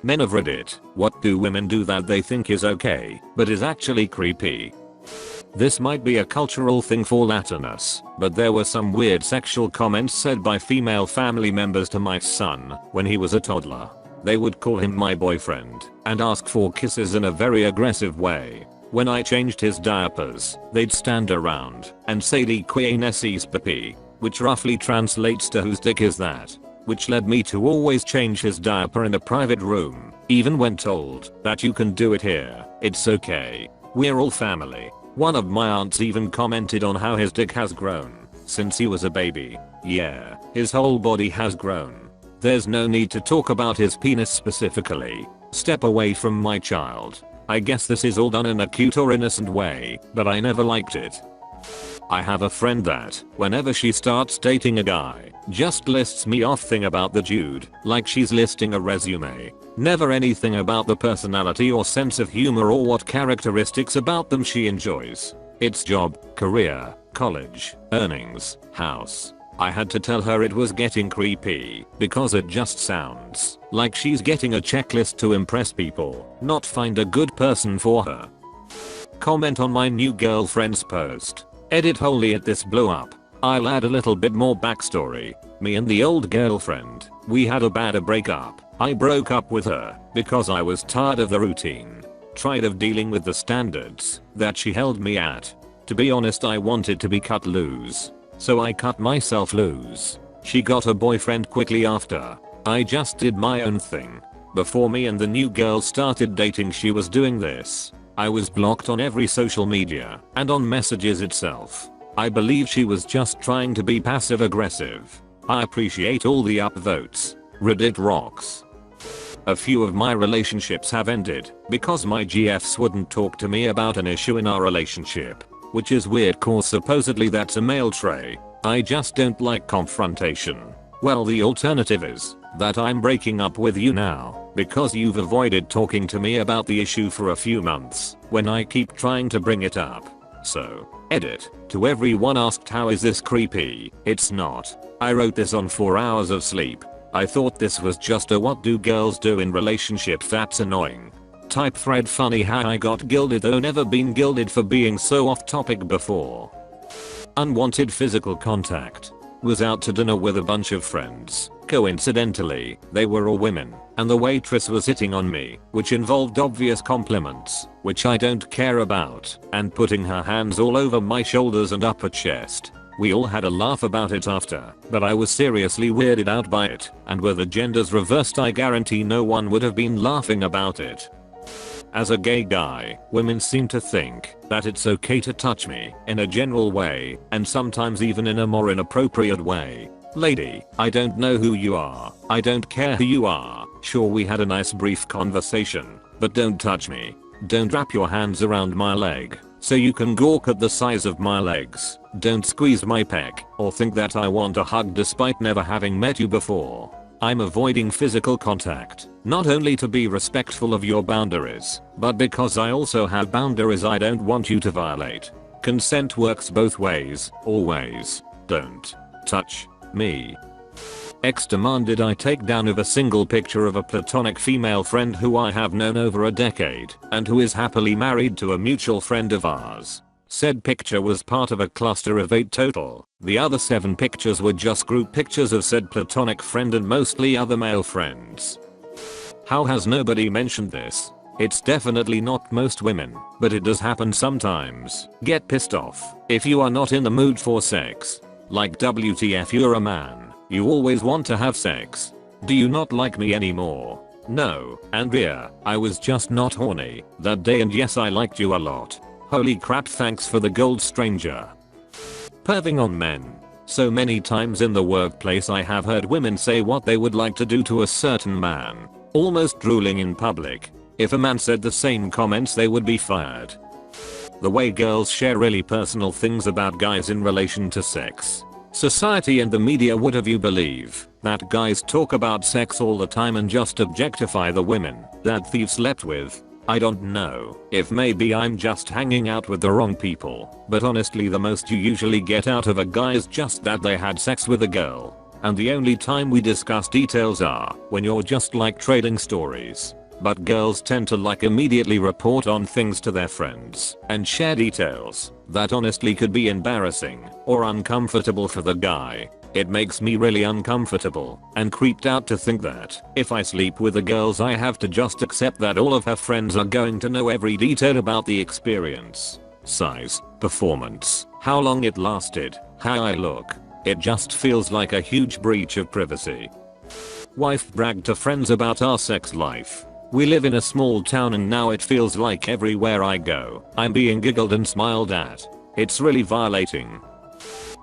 Men of Reddit, what do women do that they think is okay, but is actually creepy? This might be a cultural thing for Latinos, but there were some weird sexual comments said by female family members to my son when he was a toddler. They would call him my boyfriend and ask for kisses in a very aggressive way. When I changed his diapers, they'd stand around and say "Di quien es papi," which roughly translates to "whose dick is that?" Which led me to always change his diaper in a private room, even when told that you can do it here, it's okay. We're all family. One of my aunts even commented on how his dick has grown since he was a baby. Yeah, his whole body has grown. There's no need to talk about his penis specifically. Step away from my child. I guess this is all done in a cute or innocent way, but I never liked it. I have a friend that, whenever she starts dating a guy, just lists me off thing about the dude, like she's listing a resume. Never anything about the personality or sense of humor or what characteristics about them she enjoys. It's job, career, college, earnings, house. I had to tell her it was getting creepy because it just sounds like she's getting a checklist to impress people, not find a good person for her. Comment on my new girlfriend's post. Edit holy at this blew up. I'll add a little bit more backstory. Me and the old girlfriend, we had a bad breakup. I broke up with her because I was tired of the routine. Tired of dealing with the standards that she held me at. To be honest, I wanted to be cut loose. So I cut myself loose. She got a boyfriend quickly after. I just did my own thing. Before me and the new girl started dating, she was doing this. I was blocked on every social media and on messages itself. I believe she was just trying to be passive aggressive. I appreciate all the upvotes. Reddit rocks. A few of my relationships have ended because my GFs wouldn't talk to me about an issue in our relationship. Which is weird cause supposedly that's a male trait. I just don't like confrontation. Well, the alternative is that I'm breaking up with you now because you've avoided talking to me about the issue for a few months when I keep trying to bring it up. So, edit. To everyone asked how is this creepy, it's not. I wrote this on 4 hours of sleep. I thought this was just a what do girls do in relationships that's annoying. Type thread funny how I got gilded though never been gilded for being so off topic before. Unwanted physical contact. Was out to dinner with a bunch of friends. Coincidentally, they were all women, and the waitress was hitting on me, which involved obvious compliments, which I don't care about, and putting her hands all over my shoulders and upper chest. We all had a laugh about it after, but I was seriously weirded out by it, and with the genders reversed I guarantee no one would have been laughing about it. As a gay guy, women seem to think that it's okay to touch me in a general way, and sometimes even in a more inappropriate way. Lady, I don't know who you are. I don't care who you are. Sure, we had a nice brief conversation, but don't touch me. Don't wrap your hands around my leg so you can gawk at the size of my legs. Don't squeeze my pec or think that I want a hug despite never having met you before. I'm avoiding physical contact, not only to be respectful of your boundaries, but because I also have boundaries I don't want you to violate. Consent works both ways, always. Don't touch me. X demanded I take down of a single picture of a platonic female friend who I have known over a decade and who is happily married to a mutual friend of ours. Said picture was part of a cluster of 8 total. The other 7 pictures were just group pictures of said platonic friend and mostly other male friends. How has nobody mentioned this? It's definitely not most women, but it does happen sometimes. Get pissed off if you are not in the mood for sex. Like WTF, you're a man. You always want to have sex. Do you not like me anymore? No, Andrea, I was just not horny that day, and yes, I liked you a lot. Holy crap, thanks for the gold, stranger. Perving on men. So many times in the workplace I have heard women say what they would like to do to a certain man, almost drooling in public. If a man said the same comments, they would be fired. The way girls share really personal things about guys in relation to sex. Society and the media would have you believe that guys talk about sex all the time and just objectify the women that they've slept with. I don't know if maybe I'm just hanging out with the wrong people, but honestly the most you usually get out of a guy is just that they had sex with a girl. and the only time we discuss details are when you're just like trading stories. But girls tend to like immediately report on things to their friends and share details that honestly could be embarrassing or uncomfortable for the guy. It makes me really uncomfortable and creeped out to think that if I sleep with the girls I have to just accept that all of her friends are going to know every detail about the experience. Size, performance, how long it lasted, how I look. It just feels like a huge breach of privacy. Wife bragged to friends about our sex life. We live in a small town and now it feels like everywhere I go, I'm being giggled and smiled at. It's really violating.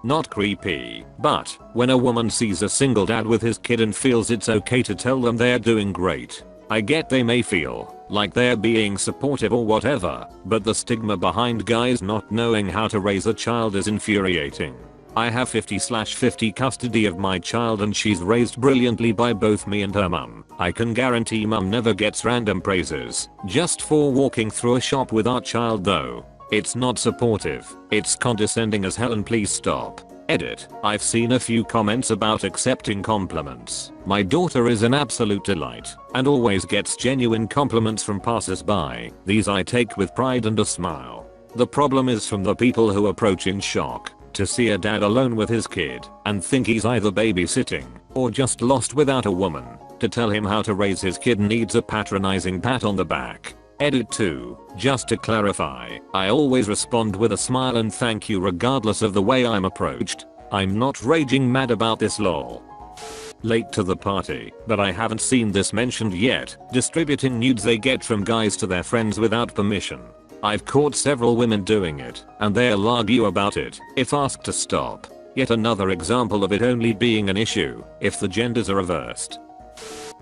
Not creepy, but when a woman sees a single dad with his kid and feels it's okay to tell them they're doing great. I get they may feel like they're being supportive or whatever, but the stigma behind guys not knowing how to raise a child is infuriating. I have 50/50 custody of my child and she's raised brilliantly by both me and her mum. I can guarantee mum never gets random praises just for walking through a shop with our child though. It's not supportive, it's condescending as hell and please stop. Edit. I've seen a few comments about accepting compliments. My daughter is an absolute delight and always gets genuine compliments from passers-by. These I take with pride and a smile. The problem is from the people who approach in shock to see a dad alone with his kid and think he's either babysitting or just lost without a woman to tell him how to raise his kid needs a patronizing pat on the back. Edit 2. Just to clarify, I always respond with a smile and thank you regardless of the way I'm approached. I'm not raging mad about this lol. Late to the party, but I haven't seen this mentioned yet. Distributing nudes they get from guys to their friends without permission. I've caught several women doing it, and they'll argue about it if asked to stop. Yet another example of it only being an issue if the genders are reversed.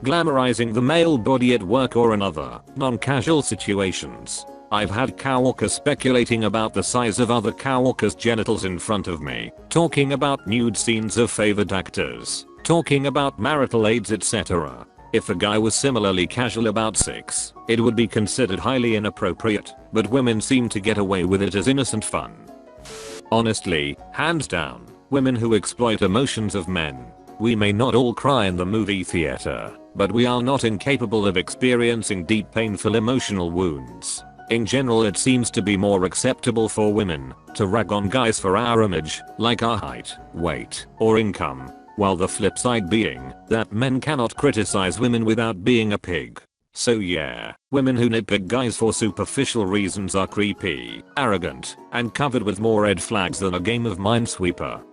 Glamorizing the male body at work or in other, non-casual situations. I've had coworkers speculating about the size of other coworkers' genitals in front of me, talking about nude scenes of favored actors, talking about marital aids etc. If a guy was similarly casual about sex, it would be considered highly inappropriate, but women seem to get away with it as innocent fun. Honestly, hands down, women who exploit emotions of men. We may not all cry in the movie theater, but we are not incapable of experiencing deep painful emotional wounds. In general it seems to be more acceptable for women to rag on guys for our image, like our height, weight, or income. While the flip side being that men cannot criticize women without being a pig. So yeah, women who nitpick guys for superficial reasons are creepy, arrogant, and covered with more red flags than a game of Minesweeper.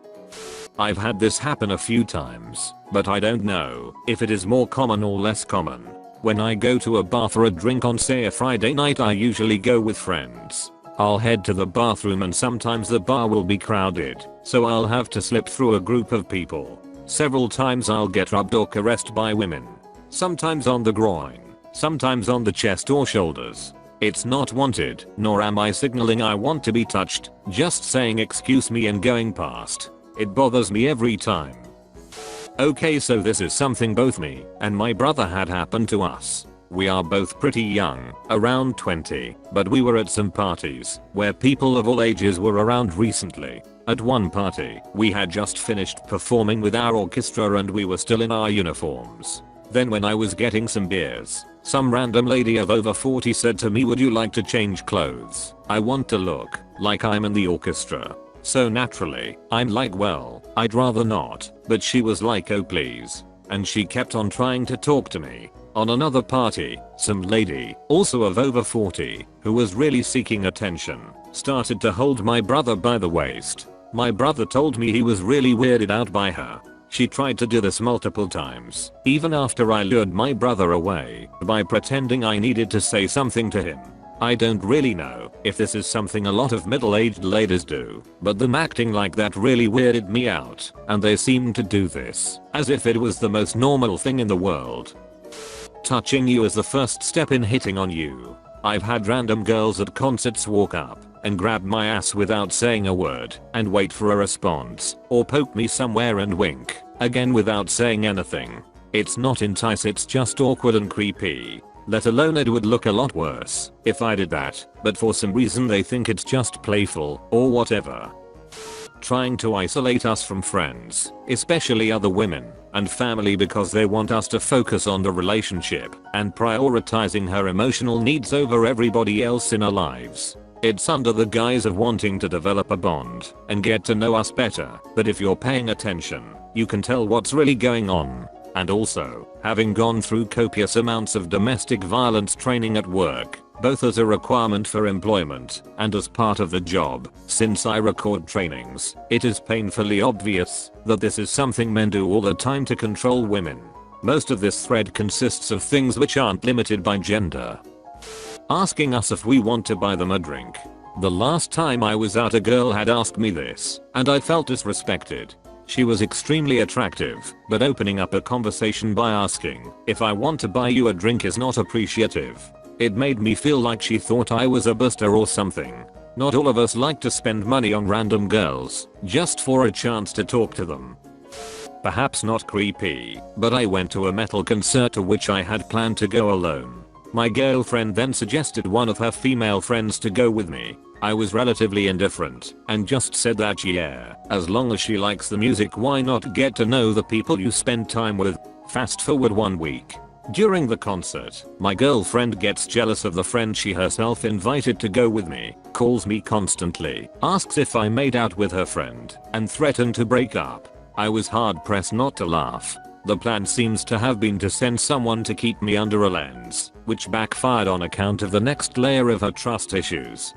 I've had this happen a few times, but I don't know if it is more common or less common. When I go to a bar for a drink on say a Friday night I usually go with friends. I'll head to the bathroom and sometimes the bar will be crowded, so I'll have to slip through a group of people. Several times I'll get rubbed or caressed by women. Sometimes on the groin, sometimes on the chest or shoulders. It's not wanted, nor am I signaling I want to be touched, just saying excuse me and going past. It bothers me every time. Okay, so this is something both me and my brother had happen to us. We are both pretty young, around 20, but we were at some parties where people of all ages were around recently. At one party, we had just finished performing with our orchestra and we were still in our uniforms. Then when I was getting some beers, some random lady of over 40 said to me, would you like to change clothes? I want to look like I'm in the orchestra. So naturally, I'm like, well, I'd rather not, but she was like, oh please. And she kept on trying to talk to me. On another party, some lady, also of over 40, who was really seeking attention, started to hold my brother by the waist. My brother told me he was really weirded out by her. She tried to do this multiple times, even after I lured my brother away by pretending I needed to say something to him. I don't really know if this is something a lot of middle-aged ladies do, but them acting like that really weirded me out, and they seemed to do this as if it was the most normal thing in the world. Touching you is the first step in hitting on you. I've had random girls at concerts walk up and grab my ass without saying a word and wait for a response, or poke me somewhere and wink, again without saying anything. It's not entice, it's just awkward and creepy. Let alone it would look a lot worse if I did that, but for some reason they think it's just playful or whatever. trying to isolate us from friends, especially other women, and family because they want us to focus on the relationship and prioritizing her emotional needs over everybody else in our lives. It's under the guise of wanting to develop a bond and get to know us better, but if you're paying attention, you can tell what's really going on. And also, having gone through copious amounts of domestic violence training at work, both as a requirement for employment and as part of the job, since I record trainings, it is painfully obvious that this is something men do all the time to control women. Most of this thread consists of things which aren't limited by gender. Asking us if we want to buy them a drink. The last time I was out, a girl had asked me this, and I felt disrespected. She was extremely attractive, but opening up a conversation by asking if I want to buy you a drink is not appreciative. It made me feel like she thought I was a buster or something. Not all of us like to spend money on random girls just for a chance to talk to them. Perhaps not creepy, but I went to a metal concert to which I had planned to go alone. My girlfriend then suggested one of her female friends to go with me. I was relatively indifferent and just said that yeah, as long as she likes the music, why not get to know the people you spend time with. Fast forward 1 week. During the concert, my girlfriend gets jealous of the friend she herself invited to go with me, calls me constantly, asks if I made out with her friend, and threatened to break up. I was hard pressed not to laugh. The plan seems to have been to send someone to keep me under a lens, which backfired on account of the next layer of her trust issues.